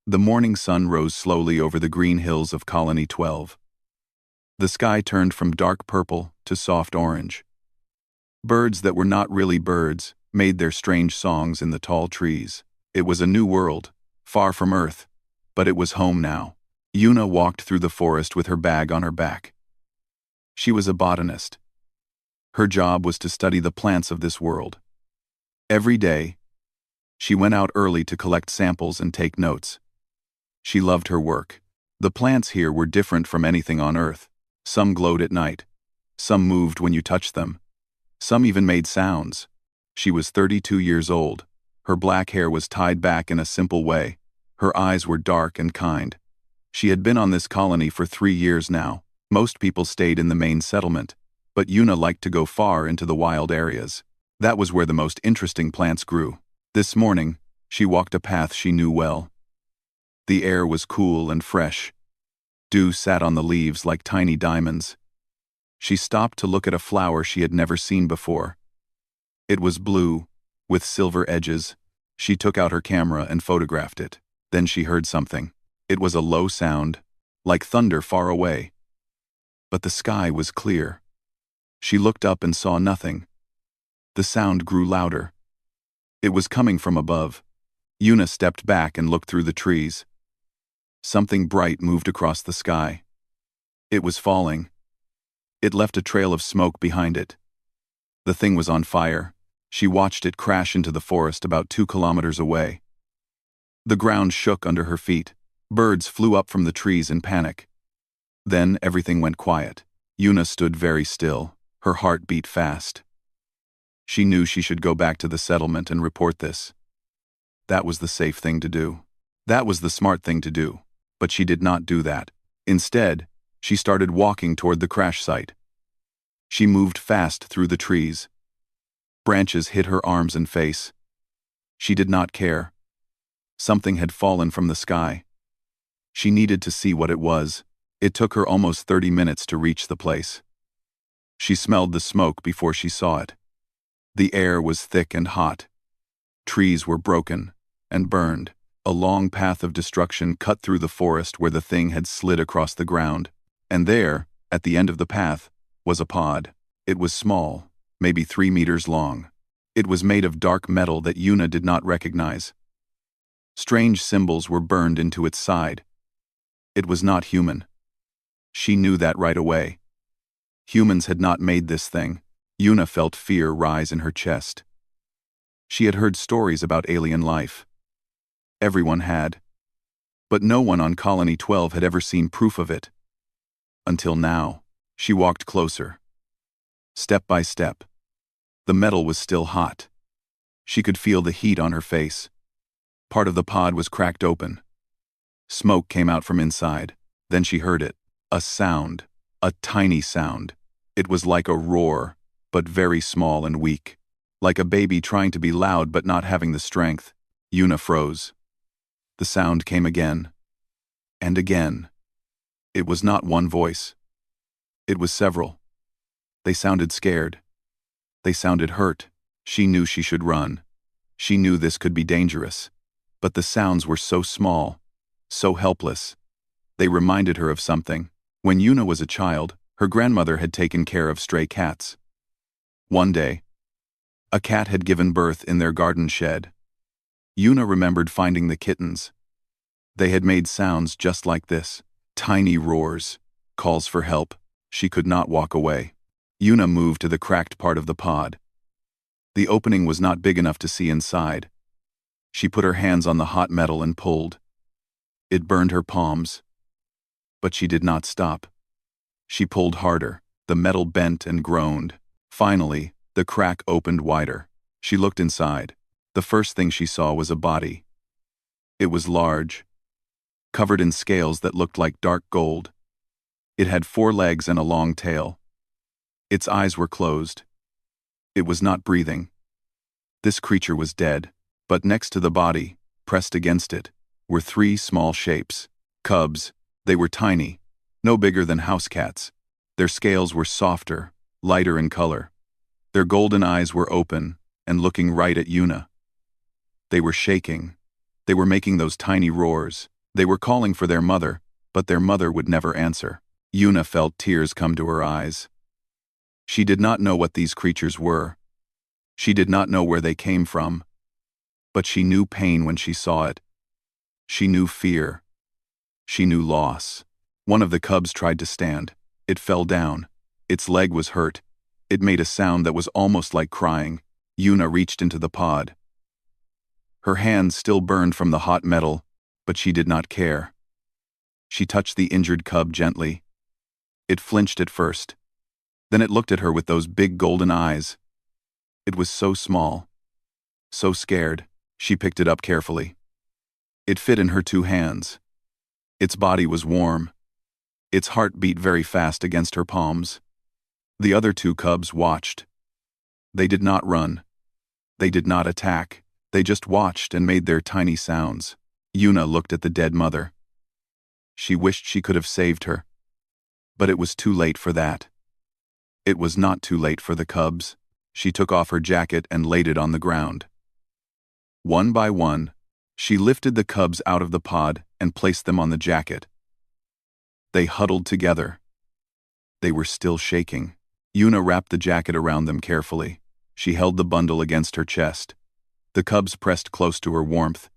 The morning sun rose slowly over the green hills of Colony 12. The sky turned from dark purple to soft orange. Birds that were not really birds made their strange songs in the tall trees. It was a new world, far from Earth, but it was home now. Yuna walked through the forest with her bag on her back. She was a botanist. Her job was to study the plants of this world. Every day, she went out early to collect samples and take notes. She loved her work. The plants here were different from anything on Earth. Some glowed at night. Some moved when you touched them. Some even made sounds. She was 32 years old. Her black hair was tied back in a simple way. Her eyes were dark and kind. She had been on this colony for 3 years now. Most people stayed in the main settlement, but Yuna liked to go far into the wild areas. That was where the most interesting plants grew. This morning, she walked a path she knew well. The air was cool and fresh. Dew sat on the leaves like tiny diamonds. She stopped to look at a flower she had never seen before. It was blue, with silver edges. She took out her camera and photographed it. Then she heard something. It was a low sound, like thunder far away. But the sky was clear. She looked up and saw nothing. The sound grew louder. It was coming from above. Yuna stepped back and looked through the trees. Something bright moved across the sky. It was falling. It left a trail of smoke behind it. The thing was on fire. She watched it crash into the forest about 2 kilometers away. The ground shook under her feet. Birds flew up from the trees in panic. Then everything went quiet. Yuna stood very still. Her heart beat fast. She knew she should go back to the settlement and report this. That was the safe thing to do. That was the smart thing to do. But she did not do that. Instead, she started walking toward the crash site. She moved fast through the trees. Branches hit her arms and face. She did not care. Something had fallen from the sky. She needed to see what it was. It took her almost 30 minutes to reach the place. She smelled the smoke before she saw it. The air was thick and hot. Trees were broken and burned. A long path of destruction cut through the forest where the thing had slid across the ground. And there, at the end of the path, was a pod. It was small, maybe 3 meters long. It was made of dark metal that Yuna did not recognize. Strange symbols were burned into its side. It was not human. She knew that right away. Humans had not made this thing. Yuna felt fear rise in her chest. She had heard stories about alien life. Everyone had. But no one on Colony 12 had ever seen proof of it. Until now, she walked closer. Step by step. The metal was still hot. She could feel the heat on her face. Part of the pod was cracked open. Smoke came out from inside. Then she heard it. A sound. A tiny sound. It was like a roar, but very small and weak. Like a baby trying to be loud but not having the strength. Yuna froze. The sound came again. And again. It was not one voice. It was several. They sounded scared. They sounded hurt. She knew she should run. She knew this could be dangerous. But the sounds were so small, so helpless. They reminded her of something. When Yuna was a child, her grandmother had taken care of stray cats. One day, a cat had given birth in their garden shed. Yuna remembered finding the kittens. They had made sounds just like this. Tiny roars, calls for help. She could not walk away. Yuna moved to the cracked part of the pod. The opening was not big enough to see inside. She put her hands on the hot metal and pulled. It burned her palms. But she did not stop. She pulled harder. The metal bent and groaned. Finally, the crack opened wider. She looked inside. The first thing she saw was a body. It was large, covered in scales that looked like dark gold. It had 4 legs and a long tail. Its eyes were closed. It was not breathing. This creature was dead, but next to the body, pressed against it, were 3 small shapes. Cubs. They were tiny, no bigger than house cats. Their scales were softer, lighter in color. Their golden eyes were open and looking right at Yuna. They were shaking. They were making those tiny roars. They were calling for their mother, but their mother would never answer. Yuna felt tears come to her eyes. She did not know what these creatures were. She did not know where they came from. But she knew pain when she saw it. She knew fear. She knew loss. One of the cubs tried to stand. It fell down. Its leg was hurt. It made a sound that was almost like crying. Yuna reached into the pod. Her hands still burned from the hot metal, but she did not care. She touched the injured cub gently. It flinched at first. Then it looked at her with those big golden eyes. It was so small. So scared. She picked it up carefully. It fit in her two hands. Its body was warm. Its heart beat very fast against her palms. The other two cubs watched. They did not run. They did not attack. They just watched and made their tiny sounds. Yuna looked at the dead mother. She wished she could have saved her. But it was too late for that. It was not too late for the cubs. She took off her jacket and laid it on the ground. One by one, she lifted the cubs out of the pod and placed them on the jacket. They huddled together. They were still shaking. Yuna wrapped the jacket around them carefully. She held the bundle against her chest. The cubs pressed close to her warmth.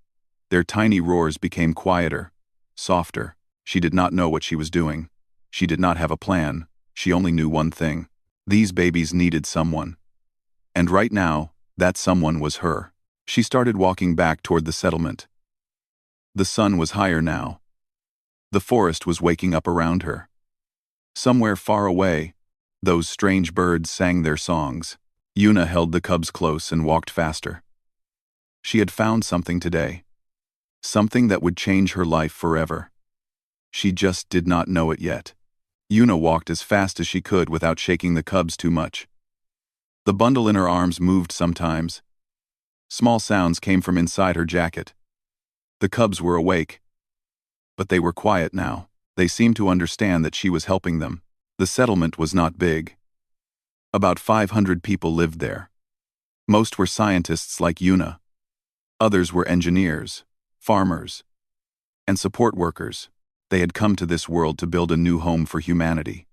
Their tiny roars became quieter, softer. She did not know what she was doing. She did not have a plan. She only knew one thing. These babies needed someone. And right now, that someone was her. She started walking back toward the settlement. The sun was higher now. The forest was waking up around her. Somewhere far away, those strange birds sang their songs. Yuna held the cubs close and walked faster. She had found something today. Something that would change her life forever. She just did not know it yet. Yuna walked as fast as she could without shaking the cubs too much. The bundle in her arms moved sometimes. Small sounds came from inside her jacket. The cubs were awake. But they were quiet now. They seemed to understand that she was helping them. The settlement was not big. About 500 people lived there. Most were scientists like Yuna. Others were engineers, farmers, and support workers. They had come to this world to build a new home for humanity.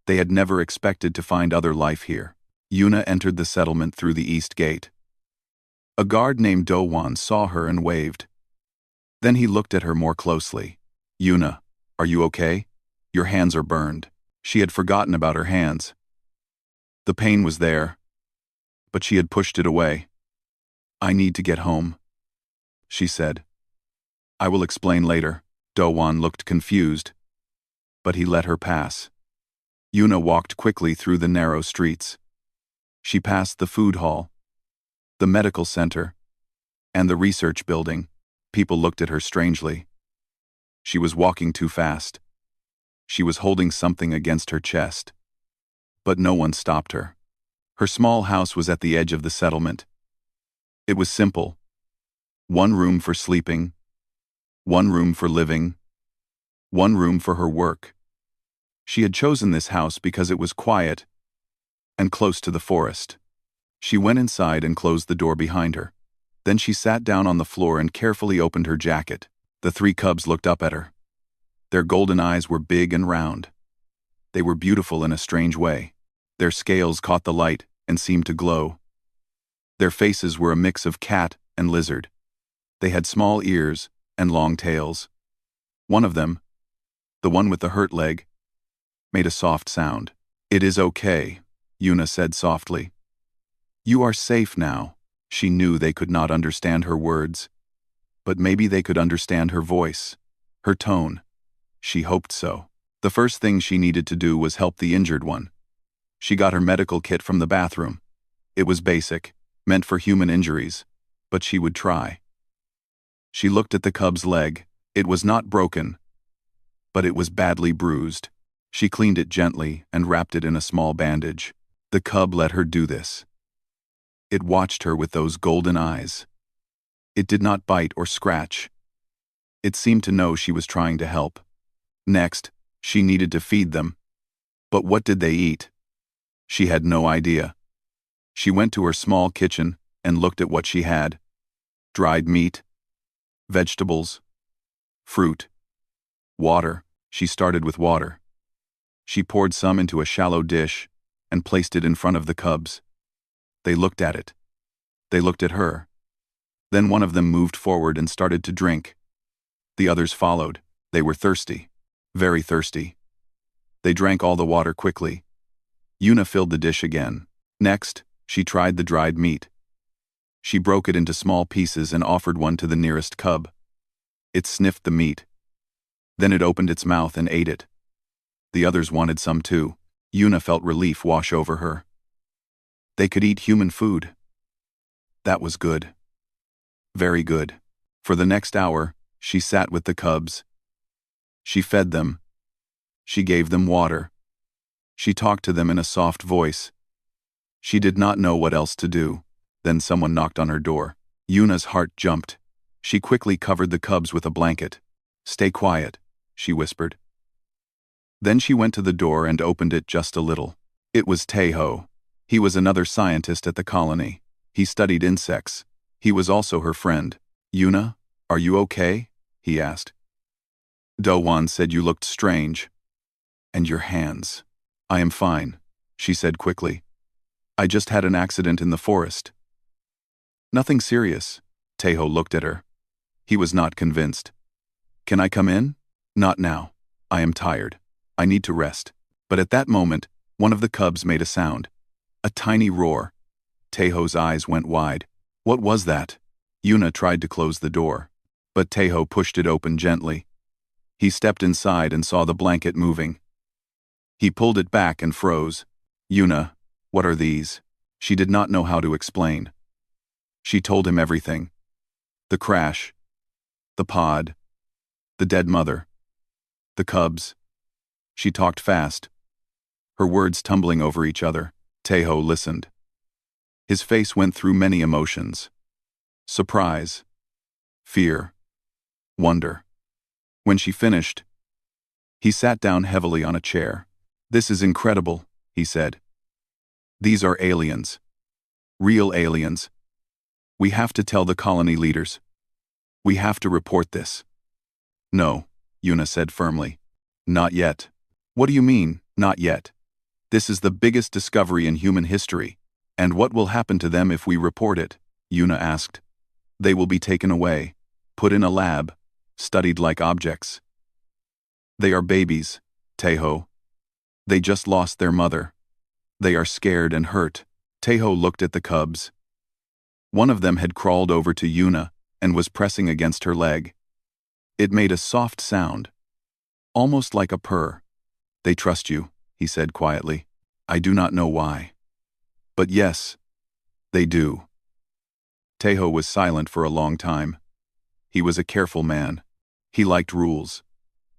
They had never expected to find other life here. Yuna entered the settlement through the east gate. A guard named Do-wan saw her and waved. Then he looked at her more closely. Yuna, are you okay? Your hands are burned. She had forgotten about her hands. The pain was there, but she had pushed it away. I need to get home, she said. I will explain later. Do-wan looked confused, but he let her pass. Yuna walked quickly through the narrow streets. She passed the food hall, the medical center, and the research building. People looked at her strangely. She was walking too fast. She was holding something against her chest. But no one stopped her. Her small house was at the edge of the settlement. It was simple. One room for sleeping, one room for living, one room for her work. She had chosen this house because it was quiet and close to the forest. She went inside and closed the door behind her. Then she sat down on the floor and carefully opened her jacket. The three cubs looked up at her. Their golden eyes were big and round. They were beautiful in a strange way. Their scales caught the light and seemed to glow. Their faces were a mix of cat and lizard. They had small ears and long tails. One of them, the one with the hurt leg, made a soft sound. It is okay, Yuna said softly. You are safe now. She knew they could not understand her words, but maybe they could understand her voice, her tone. She hoped so. The first thing she needed to do was help the injured one. She got her medical kit from the bathroom. It was basic, meant for human injuries, but she would try. She looked at the cub's leg. It was not broken, but it was badly bruised. She cleaned it gently and wrapped it in a small bandage. The cub let her do this. It watched her with those golden eyes. It did not bite or scratch. It seemed to know she was trying to help. Next, she needed to feed them. But what did they eat? She had no idea. She went to her small kitchen and looked at what she had. Dried meat, vegetables, Fruit. Water. She started with water. She poured some into a shallow dish and placed it in front of the cubs. They looked at it. They looked at her. Then one of them moved forward and started to drink. The others followed. They were thirsty. Very thirsty. They drank all the water quickly. Yuna filled the dish again. Next, she tried the dried meat. She broke it into small pieces and offered one to the nearest cub. It sniffed the meat. Then it opened its mouth and ate it. The others wanted some too. Yuna felt relief wash over her. They could eat human food. That was good. Very good. For the next hour, she sat with the cubs. She fed them. She gave them water. She talked to them in a soft voice. She did not know what else to do. Then someone knocked on her door. Yuna's heart jumped. She quickly covered the cubs with a blanket. "Stay quiet," she whispered. Then she went to the door and opened it just a little. It was Taeho. He was another scientist at the colony. He studied insects. He was also her friend. "Yuna, are you okay?" he asked. "Do-wan said you looked strange. And your hands." "I am fine," she said quickly. "I just had an accident in the forest." "Nothing serious." Taeho looked at her. He was not convinced. "Can I come in?" "Not now. I am tired. I need to rest." But at that moment, one of the cubs made a sound. A tiny roar. Taeho's eyes went wide. What was that? Yuna tried to close the door, but Taeho pushed it open gently. He stepped inside and saw the blanket moving. He pulled it back and froze. "Yuna, what are these?" She did not know how to explain. She told him everything. The crash. The pod. The dead mother. The cubs. She talked fast, her words tumbling over each other. Taeho listened. His face went through many emotions. Surprise. Fear. Wonder. When she finished, he sat down heavily on a chair. "This is incredible," he said. "These are aliens. Real aliens. We have to tell the colony leaders. We have to report this." "No," Yuna said firmly. "Not yet." "What do you mean, not yet?" "This is the biggest discovery in human history. And what will happen to them if we report it?" Yuna asked. "They will be taken away, put in a lab, studied like objects." "They are babies, Taeho. They just lost their mother. They are scared and hurt." Taeho looked at the cubs. One of them had crawled over to Yuna and was pressing against her leg. It made a soft sound, almost like a purr. "They trust you," he said quietly. "I do not know why. But yes, they do." Taeho was silent for a long time. He was a careful man. He liked rules.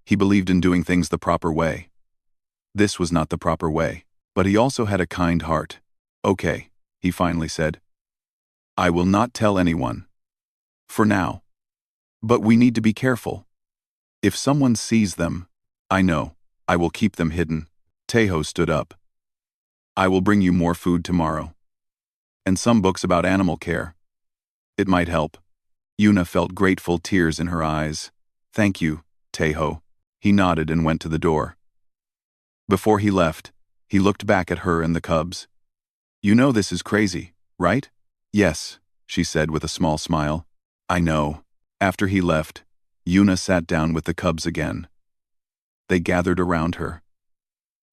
He believed in doing things the proper way. This was not the proper way, but he also had a kind heart. "Okay," he finally said. "I will not tell anyone. For now. But we need to be careful. If someone sees them, I know, I will keep them hidden." Taeho stood up. "I will bring you more food tomorrow. And some books about animal care. It might help." Yuna felt grateful tears in her eyes. "Thank you, Taeho." He nodded and went to the door. Before he left, he looked back at her and the cubs. "You know this is crazy, right?" "Yes," she said with a small smile. "I know." After he left, Yuna sat down with the cubs again. They gathered around her.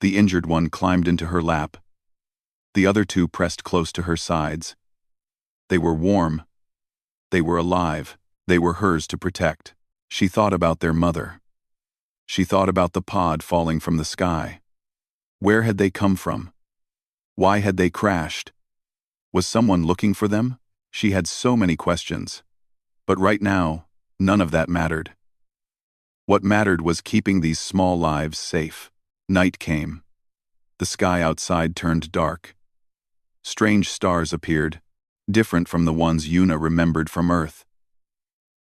The injured one climbed into her lap. The other two pressed close to her sides. They were warm. They were alive. They were hers to protect. She thought about their mother. She thought about the pod falling from the sky. Where had they come from? Why had they crashed? Was someone looking for them? She had so many questions. But right now, none of that mattered. What mattered was keeping these small lives safe. Night came. The sky outside turned dark. Strange stars appeared, different from the ones Yuna remembered from Earth.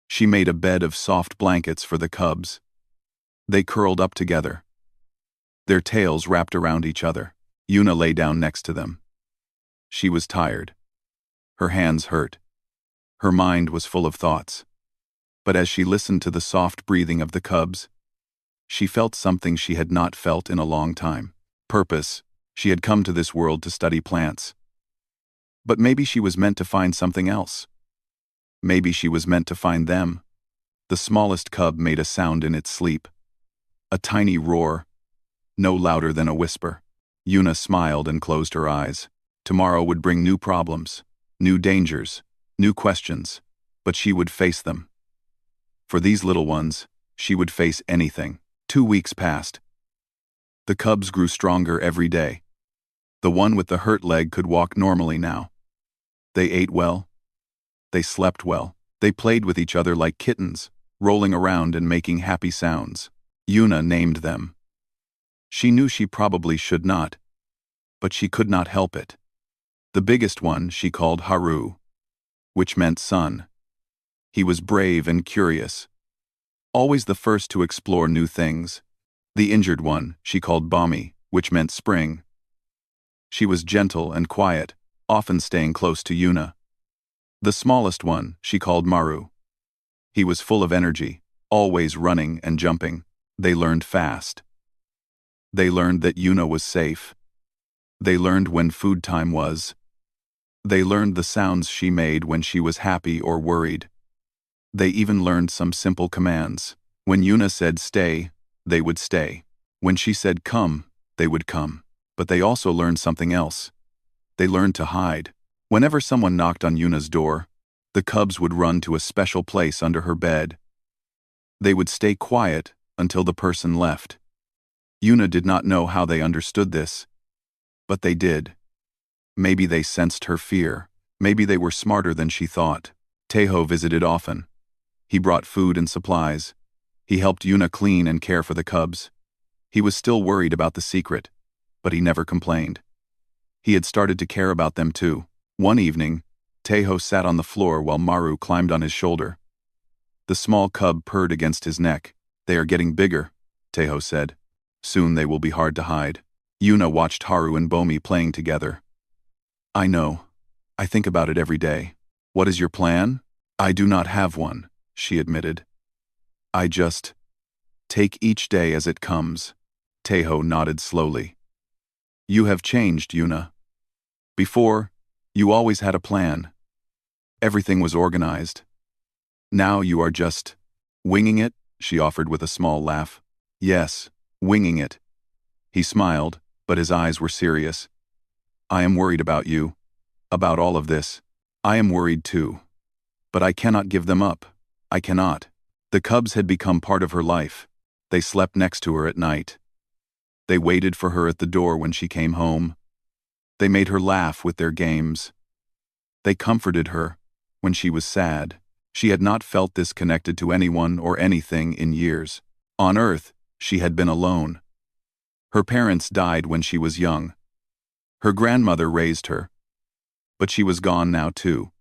She made a bed of soft blankets for the cubs. They curled up together, their tails wrapped around each other. Yuna lay down next to them. She was tired. Her hands hurt. Her mind was full of thoughts. But as she listened to the soft breathing of the cubs, she felt something she had not felt in a long time. Purpose. She had come to this world to study plants. But maybe she was meant to find something else. Maybe she was meant to find them. The smallest cub made a sound in its sleep. A tiny roar, no louder than a whisper. Yuna smiled and closed her eyes. Tomorrow would bring new problems, new dangers, new questions, but she would face them. For these little ones, she would face anything. 2 weeks passed. The cubs grew stronger every day. The one with the hurt leg could walk normally now. They ate well. They slept well. They played with each other like kittens, rolling around and making happy sounds. Yuna named them. She knew she probably should not, but she could not help it. The biggest one she called Haru, which meant sun. He was brave and curious, always the first to explore new things. The injured one she called Bami, which meant spring. She was gentle and quiet, often staying close to Yuna. The smallest one she called Maru. He was full of energy, always running and jumping. They learned fast. They learned that Yuna was safe. They learned when food time was. They learned the sounds she made when she was happy or worried. They even learned some simple commands. When Yuna said stay, they would stay. When she said come, they would come. But they also learned something else. They learned to hide. Whenever someone knocked on Yuna's door, the cubs would run to a special place under her bed. They would stay quiet until the person left. Yuna did not know how they understood this, but they did. Maybe they sensed her fear. Maybe they were smarter than she thought. Tejo visited often. He brought food and supplies. He helped Yuna clean and care for the cubs. He was still worried about the secret, but he never complained. He had started to care about them too. One evening, Tejo sat on the floor while Maru climbed on his shoulder. The small cub purred against his neck. They are getting bigger, Tejo said. Soon they will be hard to hide. Yuna watched Haru and Bomi playing together. I know. I think about it every day. What is your plan? I do not have one, she admitted. I just take each day as it comes. Tejo nodded slowly. You have changed, Yuna. Before, you always had a plan. Everything was organized. Now you are just winging it, she offered with a small laugh. Yes, winging it. He smiled, but his eyes were serious. I am worried about you, about all of this. I am worried too. But I cannot give them up. I cannot. The cubs had become part of her life. They slept next to her at night. They waited for her at the door when she came home. They made her laugh with their games. They comforted her when she was sad. She had not felt this connected to anyone or anything in years. On Earth, she had been alone. Her parents died when she was young. Her grandmother raised her. But she was gone now too.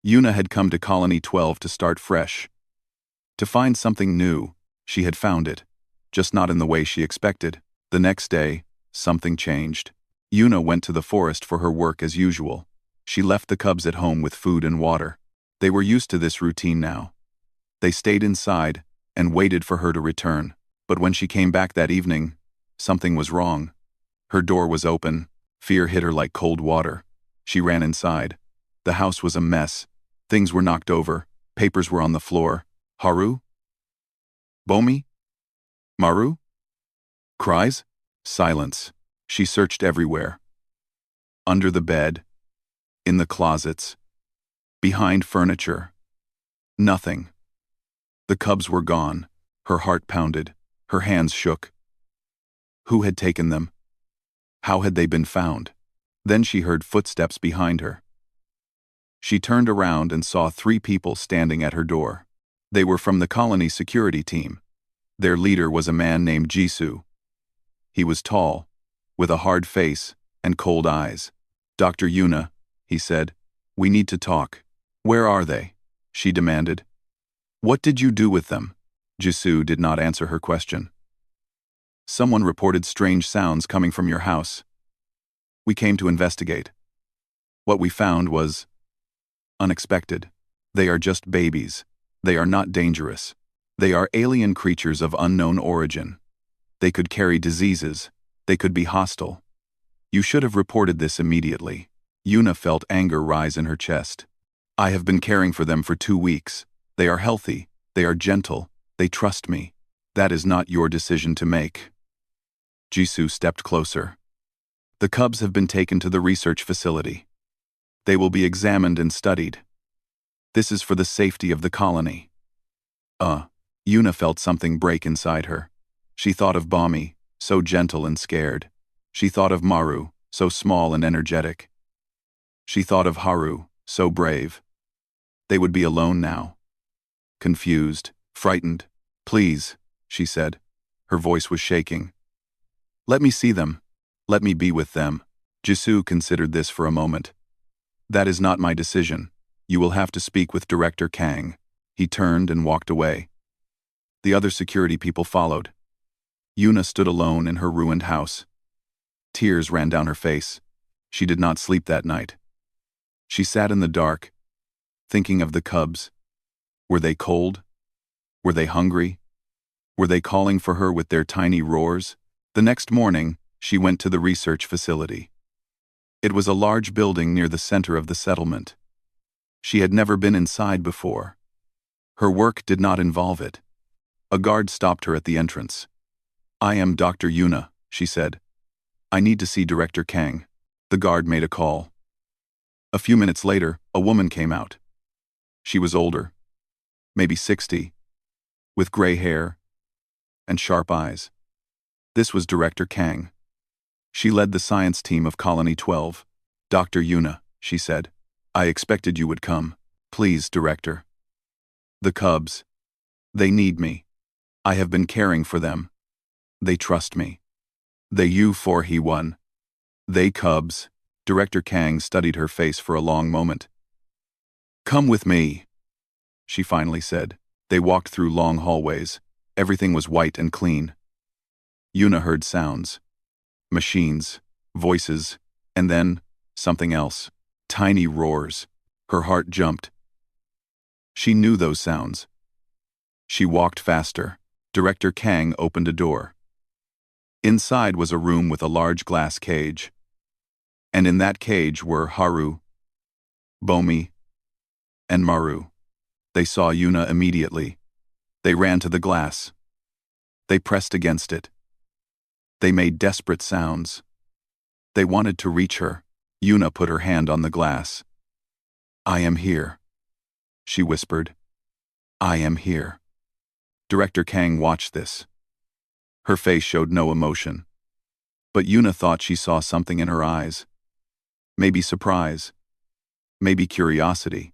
Yuna had come to Colony 12 to start fresh. To find something new. She had found it, just not in the way she expected. The next day, something changed. Yuna went to the forest for her work as usual. She left the cubs at home with food and water. They were used to this routine now. They stayed inside and waited for her to return. But when she came back that evening, something was wrong. Her door was open. Fear hit her like cold water. She ran inside. The house was a mess. Things were knocked over. Papers were on the floor. Haru? Bomi? Maru? Cries? Silence. She searched everywhere. Under the bed. In the closets. Behind furniture. Nothing. The cubs were gone. Her heart pounded. Her hands shook. Who had taken them? How had they been found? Then she heard footsteps behind her. She turned around and saw 3 people standing at her door. They were from the colony security team. Their leader was a man named Jisoo. He was tall, with a hard face and cold eyes. Dr. Yuna, he said, we need to talk. Where are they? She demanded. What did you do with them? Jisoo did not answer her question. Someone reported strange sounds coming from your house. We came to investigate. What we found was unexpected. They are just babies. They are not dangerous. They are alien creatures of unknown origin. They could carry diseases. They could be hostile. You should have reported this immediately. Yuna felt anger rise in her chest. I have been caring for them for 2 weeks. They are healthy. They are gentle. They trust me. That is not your decision to make. Jisoo stepped closer. The cubs have been taken to the research facility. They will be examined and studied. This is for the safety of the colony. Yuna felt something break inside her. She thought of Bommi, so gentle and scared. She thought of Maru, so small and energetic. She thought of Haru, so brave. They would be alone now. Confused, frightened. Please, she said. Her voice was shaking. Let me see them. Let me be with them. Jisoo considered this for a moment. That is not my decision. You will have to speak with Director Kang. He turned and walked away. The other security people followed. Yuna stood alone in her ruined house. Tears ran down her face. She did not sleep that night. She sat in the dark, thinking of the cubs. Were they cold? Were they hungry? Were they calling for her with their tiny roars? The next morning, she went to the research facility. It was a large building near the center of the settlement. She had never been inside before. Her work did not involve it. A guard stopped her at the entrance. I am Dr. Yuna, she said. I need to see Director Kang. The guard made a call. A few minutes later, a woman came out. She was older, maybe 60, with gray hair and sharp eyes. This was Director Kang. She led the science team of Colony 12. Dr. Yuna, she said. I expected you would come. Please, Director. The cubs. They need me. I have been caring for them. They trust me. They U4He1. They cubs. Director Kang studied her face for a long moment. Come with me, she finally said. They walked through long hallways. Everything was white and clean. Yuna heard sounds. Machines, voices, and then something else. Tiny roars. Her heart jumped. She knew those sounds. She walked faster. Director Kang opened a door. Inside was a room with a large glass cage. And in that cage were Haru, Bommi, and Maru. They saw Yuna immediately. They ran to the glass. They pressed against it. They made desperate sounds. They wanted to reach her. Yuna put her hand on the glass. I am here, she whispered. I am here. Director Kang watched this. Her face showed no emotion. But Yuna thought she saw something in her eyes. Maybe surprise. Maybe curiosity.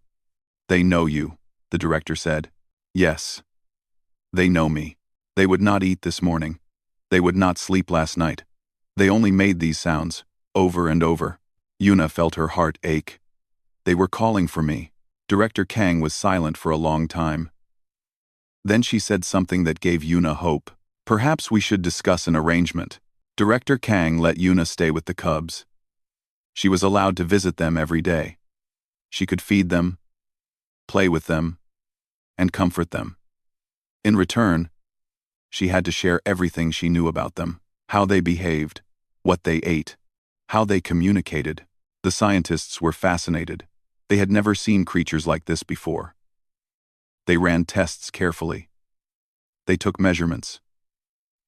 They know you, the director said. Yes. They know me. They would not eat this morning. They would not sleep last night. They only made these sounds, over and over. Yuna felt her heart ache. They were calling for me. Director Kang was silent for a long time. Then she said something that gave Yuna hope. Perhaps we should discuss an arrangement. Director Kang let Yuna stay with the cubs. She was allowed to visit them every day. She could feed them, play with them, and comfort them. In return, she had to share everything she knew about them, how they behaved, what they ate, how they communicated. The scientists were fascinated. They had never seen creatures like this before. They ran tests carefully. They took measurements.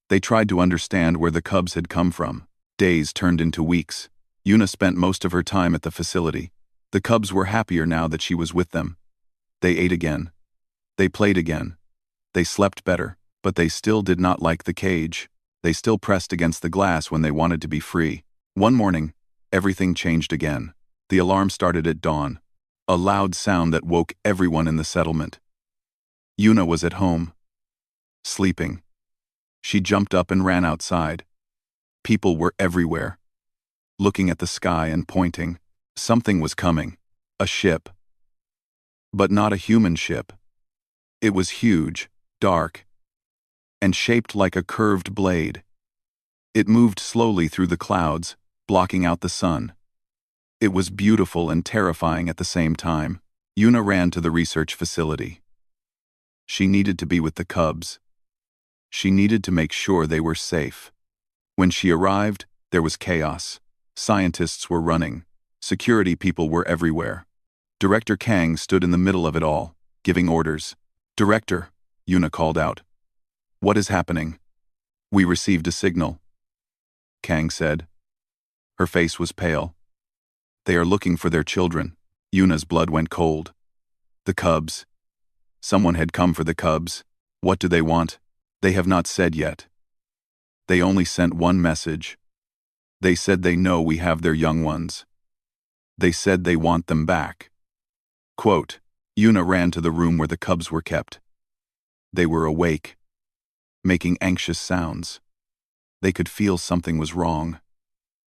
They tried to understand where the cubs had come from. Days turned into weeks. Yuna spent most of her time at the facility. The cubs were happier now that she was with them. They ate again. They played again. They slept better, but they still did not like the cage. They still pressed against the glass when they wanted to be free. One morning, everything changed again. The alarm started at dawn. A loud sound that woke everyone in the settlement. Yuna was at home, sleeping. She jumped up and ran outside. People were everywhere, looking at the sky and pointing. Something was coming. A ship. But not a human ship. It was huge, dark, and shaped like a curved blade. It moved slowly through the clouds, blocking out the sun. It was beautiful and terrifying at the same time. Yuna ran to the research facility. She needed to be with the cubs. She needed to make sure they were safe. When she arrived, there was chaos. Scientists were running. Security people were everywhere. Director Kang stood in the middle of it all, giving orders. "Director," Yuna called out. "What is happening?" "We received a signal," Kang said. Her face was pale. "They are looking for their children." Yuna's blood went cold. "The cubs. Someone had come for the cubs. What do they want?" "They have not said yet. They only sent one message. They said they know we have their young ones. They said they want them back." Quote, Yuna ran to the room where the cubs were kept. They were awake, making anxious sounds. They could feel something was wrong.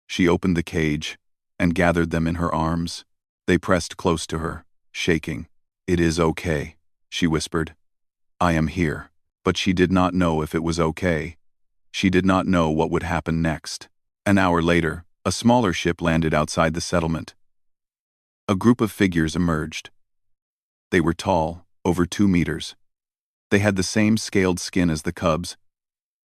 She opened the cage and gathered them in her arms. They pressed close to her, shaking. "It is okay," she whispered. "I am here." But she did not know if it was okay. She did not know what would happen next. An hour later, a smaller ship landed outside the settlement. A group of figures emerged. They were tall, over 2 meters. They had the same scaled skin as the cubs,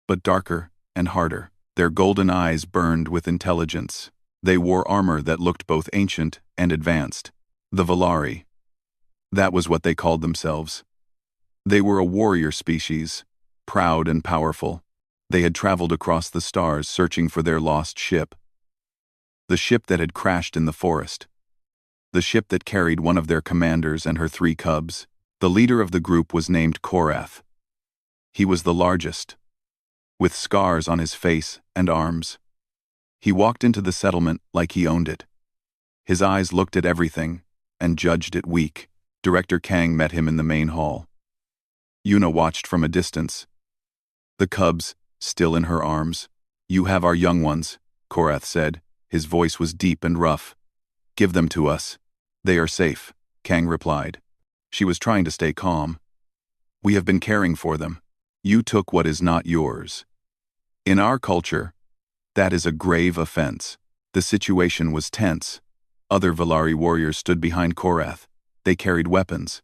but darker and harder. Their golden eyes burned with intelligence. They wore armor that looked both ancient and advanced. The Valari. That was what they called themselves. They were a warrior species, proud and powerful. They had traveled across the stars searching for their lost ship. The ship that had crashed in the forest. The ship that carried one of their commanders and her 3 cubs. The leader of the group was named Korath. He was the largest, with scars on his face and arms. He walked into the settlement like he owned it. His eyes looked at everything and judged it weak. Director Kang met him in the main hall. Yuna watched from a distance. The cubs, still in her arms. "You have our young ones," Korath said. His voice was deep and rough. "Give them to us. They are safe," Kang replied. She was trying to stay calm. "We have been caring for them. You took what is not yours. In our culture, that is a grave offense." The situation was tense. Other Valari warriors stood behind Korath. They carried weapons.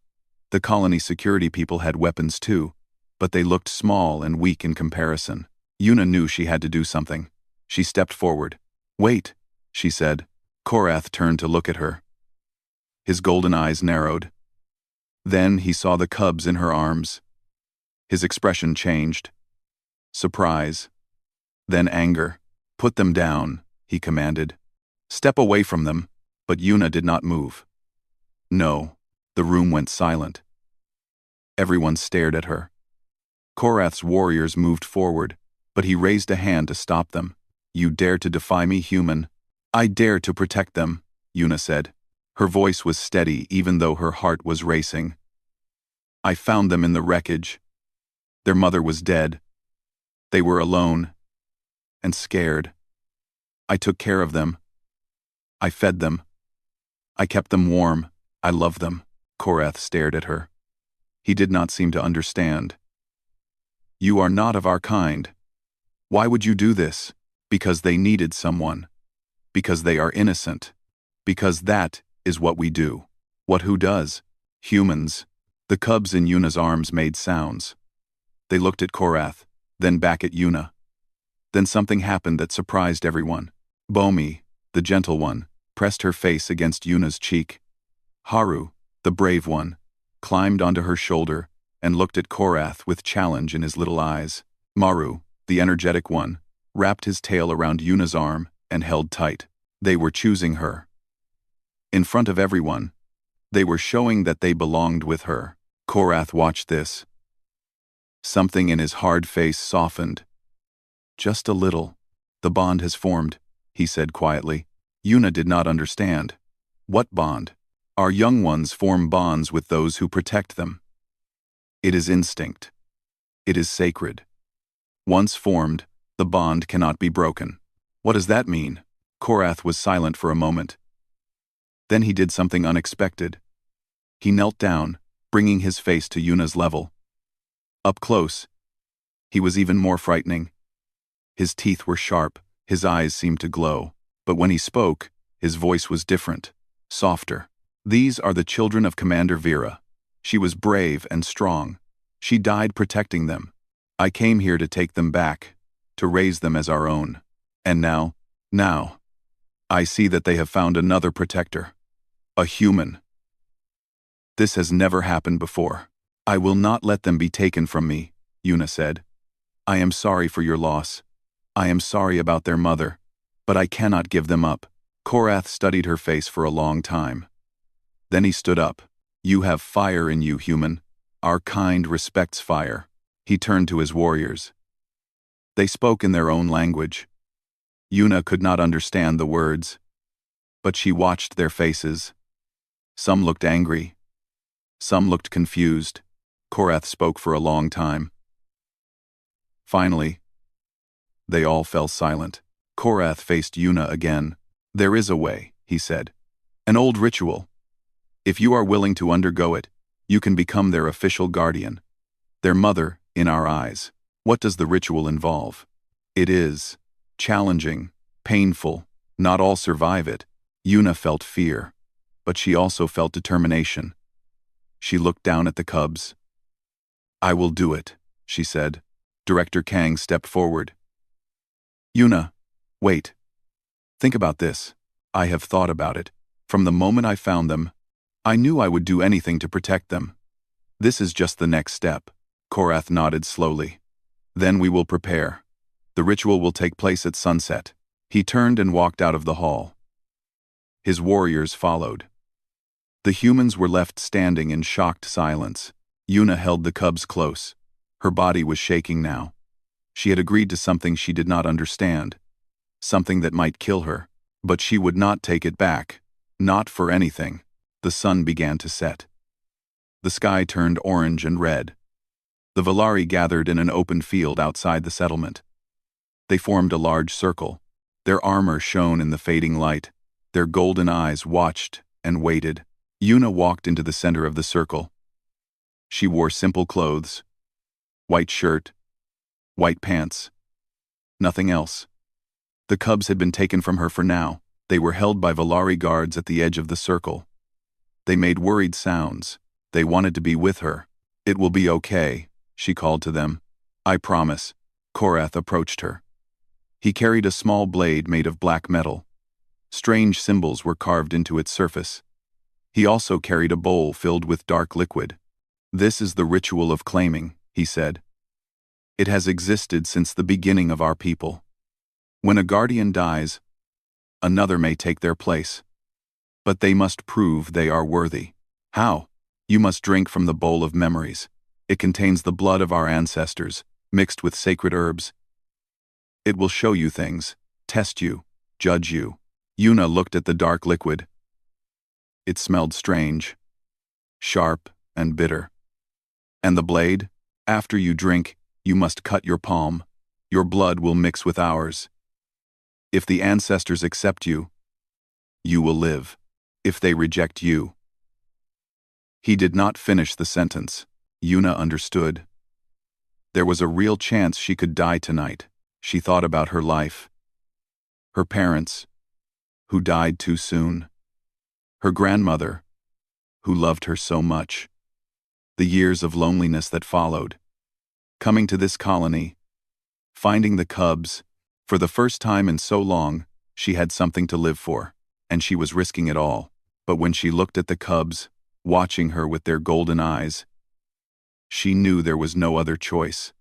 The colony security people had weapons too, but they looked small and weak in comparison. Yuna knew she had to do something. She stepped forward. "Wait," she said. Korath turned to look at her. His golden eyes narrowed. Then he saw the cubs in her arms. His expression changed. Surprise. Then anger. "Put them down," he commanded. "Step away from them." But Yuna did not move. No. The room went silent. Everyone stared at her. Korath's warriors moved forward, but he raised a hand to stop them. "You dare to defy me, human?" "I dare to protect them," Yuna said. Her voice was steady even though her heart was racing. "I found them in the wreckage. Their mother was dead. They were alone and scared. I took care of them. I fed them. I kept them warm. I loved them." Korath stared at her. He did not seem to understand. "You are not of our kind. Why would you do this?" "Because they needed someone. Because they are innocent. Because that is what we do." "What who does?" "Humans." The cubs in Yuna's arms made sounds. They looked at Korath, then back at Yuna. Then something happened that surprised everyone. Bomi, the gentle one, pressed her face against Yuna's cheek. Haru, the brave one, climbed onto her shoulder and looked at Korath with challenge in his little eyes. Maru, the energetic one, wrapped his tail around Yuna's arm and held tight. They were choosing her. In front of everyone, they were showing that they belonged with her. Korath watched this. Something in his hard face softened. "Just a little. The bond has formed," he said quietly. Yuna did not understand. "What bond?" "Our young ones form bonds with those who protect them. It is instinct. It is sacred. Once formed, the bond cannot be broken." "What does that mean?" Korath was silent for a moment. Then he did something unexpected. He knelt down, bringing his face to Yuna's level. Up close, he was even more frightening. His teeth were sharp, his eyes seemed to glow, but when he spoke, his voice was different, softer. "These are the children of Commander Vera. She was brave and strong. She died protecting them. I came here to take them back, to raise them as our own. And now, I see that they have found another protector. A human. This has never happened before. I will not let them be taken from me, Yuna said. I am sorry for your loss. I am sorry about their mother, but I cannot give them up. Korath studied her face for a long time. Then he stood up. You have fire in you, human. Our kind respects fire. He turned to his warriors. They spoke in their own language. Yuna could not understand the words, but she watched their faces. Some looked angry. Some looked confused. Korath spoke for a long time. Finally, they all fell silent. Korath faced Yuna again. There is a way, he said. An old ritual. If you are willing to undergo it, you can become their official guardian. Their mother, in our eyes. What does the ritual involve? It is challenging, painful. Not all survive it. Yuna felt fear, but she also felt determination. She looked down at the cubs. I will do it, she said. Director Kang stepped forward. Yuna, wait. Think about this. I have thought about it. From the moment I found them, I knew I would do anything to protect them. This is just the next step. Korath nodded slowly. Then we will prepare. The ritual will take place at sunset. He turned and walked out of the hall. His warriors followed. The humans were left standing in shocked silence. Yuna held the cubs close. Her body was shaking now. She had agreed to something she did not understand. Something that might kill her. But she would not take it back. Not for anything. The sun began to set. The sky turned orange and red. The Valari gathered in an open field outside the settlement. They formed a large circle. Their armor shone in the fading light. Their golden eyes watched and waited. Yuna walked into the center of the circle. She wore simple clothes. White shirt. White pants. Nothing else. The cubs had been taken from her for now. They were held by Valari guards at the edge of the circle. They made worried sounds. They wanted to be with her. It will be okay, she called to them. I promise. Korath approached her. He carried a small blade made of black metal. Strange symbols were carved into its surface. He also carried a bowl filled with dark liquid. This is the ritual of claiming, he said. It has existed since the beginning of our people. When a guardian dies, another may take their place. But they must prove they are worthy. How? You must drink from the bowl of memories. It contains the blood of our ancestors, mixed with sacred herbs. It will show you things, test you, judge you. Yuna looked at the dark liquid. It smelled strange, sharp and bitter. And the blade? After you drink, you must cut your palm. Your blood will mix with ours. If the ancestors accept you, you will live. If they reject you. He did not finish the sentence. Yuna understood. There was a real chance she could die tonight. She thought about her life. Her parents, who died too soon. Her grandmother, who loved her so much. The years of loneliness that followed. Coming to this colony, finding the cubs, for the first time in so long, she had something to live for, and she was risking it all. But when she looked at the cubs, watching her with their golden eyes, she knew there was no other choice.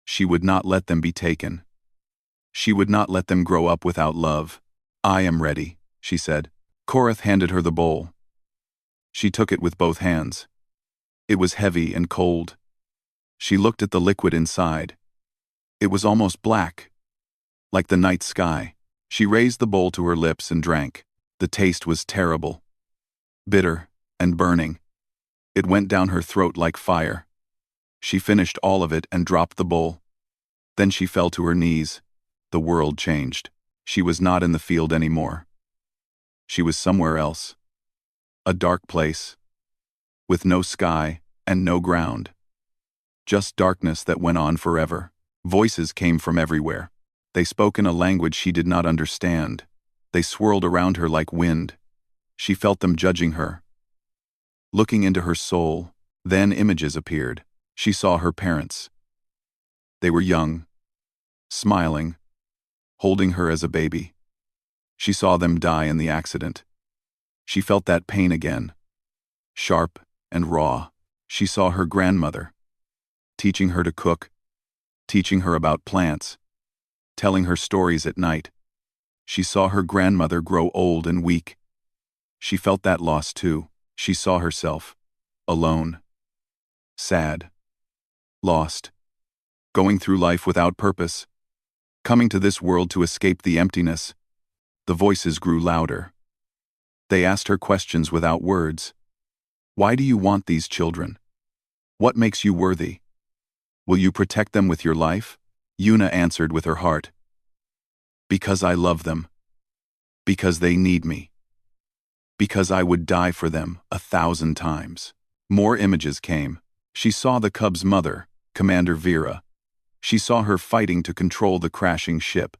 She would not let them be taken. She would not let them grow up without love. I am ready, she said. Korath handed her the bowl. She took it with both hands. It was heavy and cold. She looked at the liquid inside. It was almost black, like the night sky. She raised the bowl to her lips and drank. The taste was terrible, bitter and burning. It went down her throat like fire. She finished all of it and dropped the bowl. Then she fell to her knees. The world changed. She was not in the field anymore. She was somewhere else. A dark place, with no sky and no ground. Just darkness that went on forever. Voices came from everywhere. They spoke in a language she did not understand. They swirled around her like wind. She felt them judging her, looking into her soul. Then images appeared. She saw her parents. They were young, smiling, holding her as a baby. She saw them die in the accident. She felt that pain again, sharp and raw. She saw her grandmother, teaching her to cook, teaching her about plants, telling her stories at night. She saw her grandmother grow old and weak. She felt that loss too. She saw herself, alone, sad, lost, going through life without purpose, coming to this world to escape the emptiness. The voices grew louder. They asked her questions without words. Why do you want these children? What makes you worthy? Will you protect them with your life? Yuna answered with her heart. Because I love them. Because they need me. Because I would die for them 1,000 times. More images came. She saw the cub's mother, Commander Vera. She saw her fighting to control the crashing ship.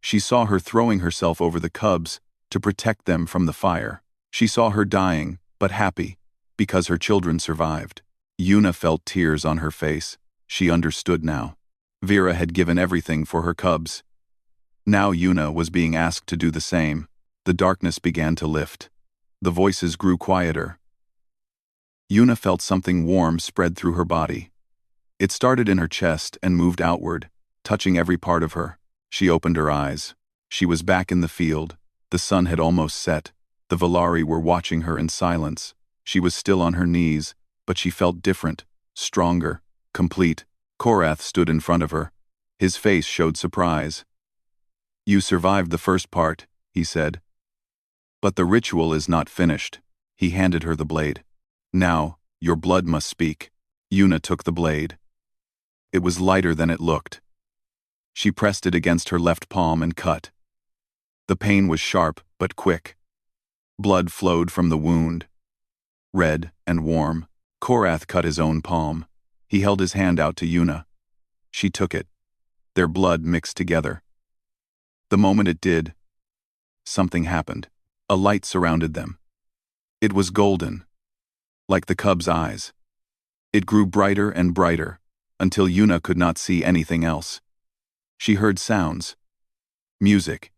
She saw her throwing herself over the cubs to protect them from the fire. She saw her dying, but happy, because her children survived. Yuna felt tears on her face. She understood now. Vera had given everything for her cubs. Now Yuna was being asked to do the same. The darkness began to lift. The voices grew quieter. Yuna felt something warm spread through her body. It started in her chest and moved outward, touching every part of her. She opened her eyes. She was back in the field. The sun had almost set. The Valari were watching her in silence. She was still on her knees, but she felt different, stronger, complete. Korath stood in front of her. His face showed surprise. You survived the first part, he said. But the ritual is not finished. He handed her the blade. Now, your blood must speak. Yuna took the blade. It was lighter than it looked. She pressed it against her left palm and cut. The pain was sharp but quick. Blood flowed from the wound. Red and warm. Korath cut his own palm. He held his hand out to Yuna. She took it. Their blood mixed together. The moment it did, something happened. A light surrounded them. It was golden, like the cub's eyes. It grew brighter and brighter, until Yuna could not see anything else. She heard sounds. Music.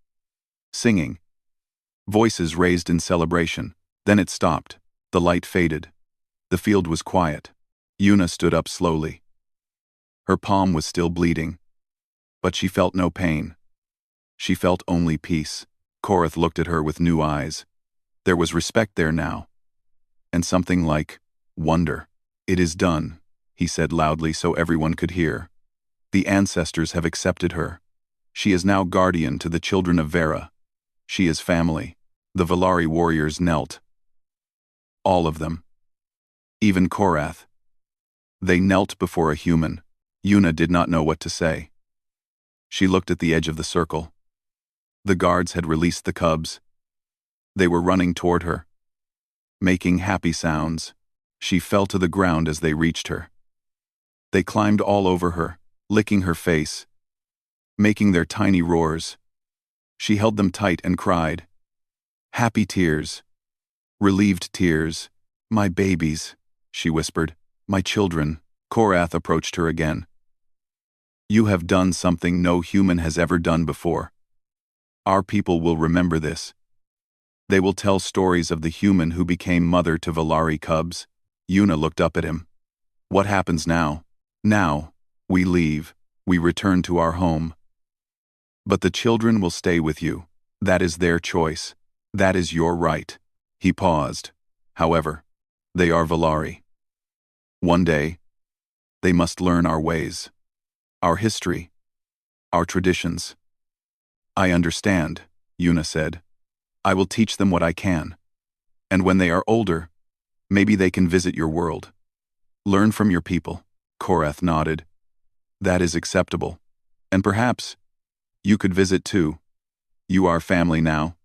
Singing. Voices raised in celebration. Then it stopped. The light faded. The field was quiet. Yuna stood up slowly. Her palm was still bleeding. But she felt no pain. She felt only peace. Korath looked at her with new eyes. There was respect there now. And something like wonder. It is done, he said loudly so everyone could hear. The ancestors have accepted her. She is now guardian to the children of Vera. She is family. The Valari warriors knelt. All of them. Even Korath. They knelt before a human. Yuna did not know what to say. She looked at the edge of the circle. The guards had released the cubs. They were running toward her, making happy sounds. She fell to the ground as they reached her. They climbed all over her, licking her face, making their tiny roars. She held them tight and cried. Happy tears. Relieved tears. My babies, she whispered. My children. Korath approached her again. You have done something no human has ever done before. Our people will remember this. They will tell stories of the human who became mother to Valari cubs. Yuna looked up at him. What happens now? Now, we leave. We return to our home. But the children will stay with you. That is their choice. That is your right. He paused. However, they are Valari. One day, they must learn our ways, our history, our traditions. I understand, Yuna said. I will teach them what I can. And when they are older, maybe they can visit your world. Learn from your people. Korath nodded. That is acceptable. And perhaps you could visit too. You are family now.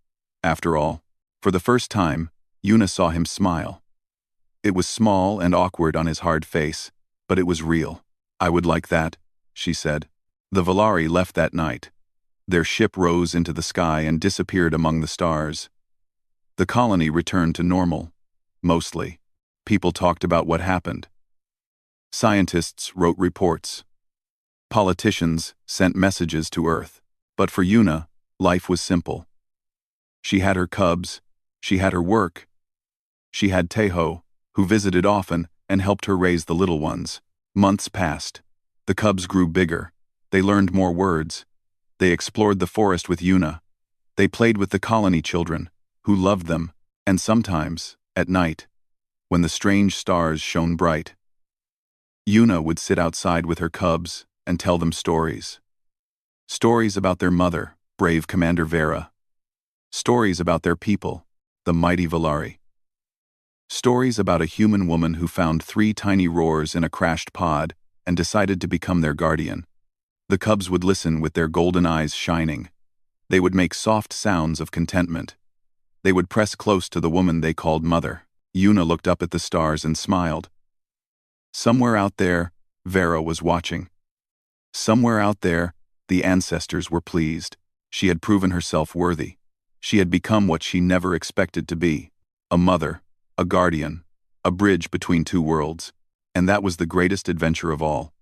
After all, for the first time, Yuna saw him smile. It was small and awkward on his hard face, but it was real. I would like that, she said. The Valari left that night. Their ship rose into the sky and disappeared among the stars. The colony returned to normal. Mostly. People talked about what happened. Scientists wrote reports. Politicians sent messages to Earth. But for Yuna, life was simple. She had her cubs, she had her work, she had Teho, who visited often and helped her raise the little ones. Months passed. The cubs grew bigger. They learned more words. They explored the forest with Yuna. They played with the colony children, who loved them, and sometimes, at night, when the strange stars shone bright, Yuna would sit outside with her cubs and tell them stories. Stories about their mother, brave Commander Vera. Stories about their people, the mighty Valari. Stories about a human woman who found 3 tiny roars in a crashed pod and decided to become their guardian. The cubs would listen with their golden eyes shining. They would make soft sounds of contentment. They would press close to the woman they called mother. Yuna looked up at the stars and smiled. Somewhere out there, Vera was watching. Somewhere out there, the ancestors were pleased. She had proven herself worthy. She had become what she never expected to be. A mother, a guardian, a bridge between 2 worlds. And that was the greatest adventure of all.